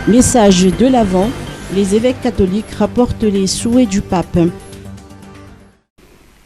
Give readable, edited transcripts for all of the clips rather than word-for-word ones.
Message de l'Avent, les évêques catholiques rapportent les souhaits du pape.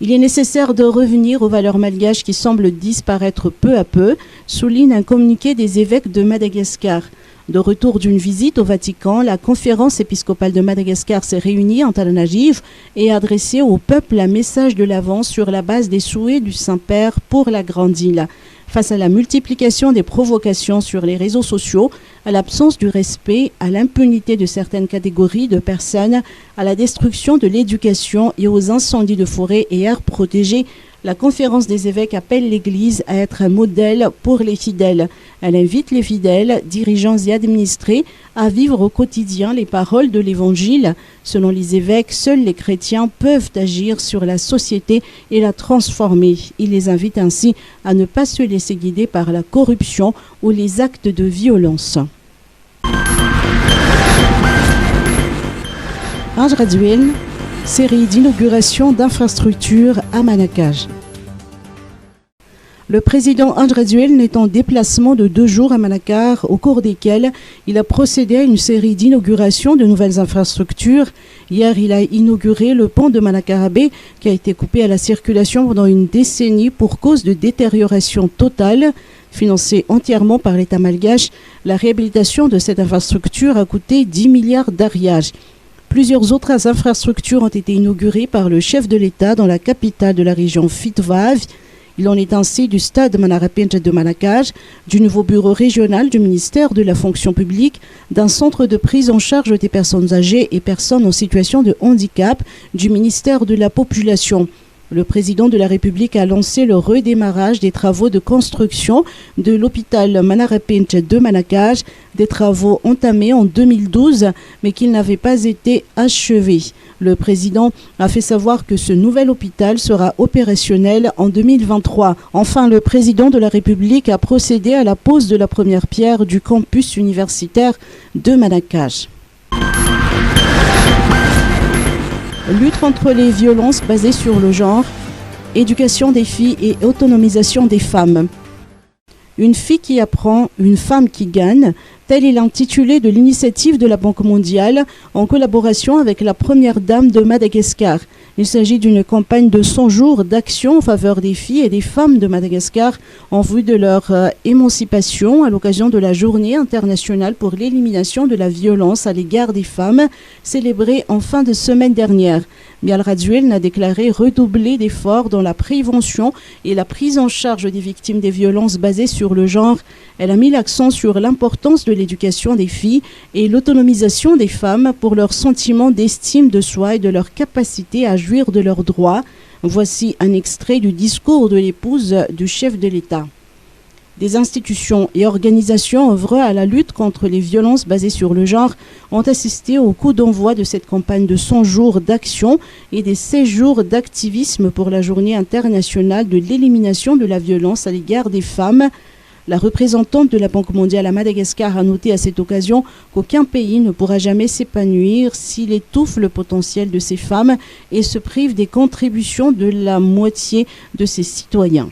Il est nécessaire de revenir aux valeurs malgaches qui semblent disparaître peu à peu, souligne un communiqué des évêques de Madagascar. De retour d'une visite au Vatican, la conférence épiscopale de Madagascar s'est réunie en Antananarivo et a adressé au peuple un message de l'Avent sur la base des souhaits du Saint-Père pour la grande île. Face à la multiplication des provocations sur les réseaux sociaux, à l'absence du respect, à l'impunité de certaines catégories de personnes, à la destruction de l'éducation et aux incendies de forêts et aires protégées, la conférence des évêques appelle l'Église à être un modèle pour les fidèles. Elle invite les fidèles, dirigeants et administrés à vivre au quotidien les paroles de l'Évangile. Selon les évêques, seuls les chrétiens peuvent agir sur la société et la transformer. Il les invite ainsi à ne pas se laisser guider par la corruption ou les actes de violence. Ange Raduel, série d'inauguration d'infrastructures à Manakaj. Le président Ange Raduel est en déplacement de 2 jours à Manakar, au cours desquels il a procédé à une série d'inaugurations de nouvelles infrastructures. Hier, il a inauguré le pont de Manakarabe qui a été coupé à la circulation pendant une décennie pour cause de détérioration totale. Financé entièrement par l'État malgache, la réhabilitation de cette infrastructure a coûté 10 milliards d'ariages. Plusieurs autres infrastructures ont été inaugurées par le chef de l'État dans la capitale de la région Fitvav. Il en est ainsi du stade Manarapinche de Manakaj, du nouveau bureau régional du ministère de la fonction publique, d'un centre de prise en charge des personnes âgées et personnes en situation de handicap du ministère de la population. Le président de la République a lancé le redémarrage des travaux de construction de l'hôpital Manarapinche de Manakaj, des travaux entamés en 2012 mais qui n'avaient pas été achevés. Le président a fait savoir que ce nouvel hôpital sera opérationnel en 2023. Enfin, le président de la République a procédé à la pose de la première pierre du campus universitaire de Manakaj. Lutte contre les violences basées sur le genre, éducation des filles et autonomisation des femmes. Une fille qui apprend, une femme qui gagne, tel est l'intitulé de l'initiative de la Banque mondiale en collaboration avec la première dame de Madagascar. Il s'agit d'une campagne de 100 jours d'action en faveur des filles et des femmes de Madagascar en vue de leur émancipation à l'occasion de la Journée internationale pour l'élimination de la violence à l'égard des femmes, célébrée en fin de semaine dernière. Mial Raduel a déclaré redoubler d'efforts dans la prévention et la prise en charge des victimes des violences basées sur le genre. Elle a mis l'accent sur l'importance de l'éducation des filles et l'autonomisation des femmes pour leur sentiment d'estime de soi et de leur capacité à jouir de leurs droits. Voici un extrait du discours de l'épouse du chef de l'État. Des institutions et organisations œuvrant à la lutte contre les violences basées sur le genre ont assisté au coup d'envoi de cette campagne de 100 jours d'action et des 16 jours d'activisme pour la Journée internationale de l'élimination de la violence à l'égard des femmes. La représentante de la Banque mondiale à Madagascar a noté à cette occasion qu'aucun pays ne pourra jamais s'épanouir s'il étouffe le potentiel de ces femmes et se prive des contributions de la moitié de ses citoyens.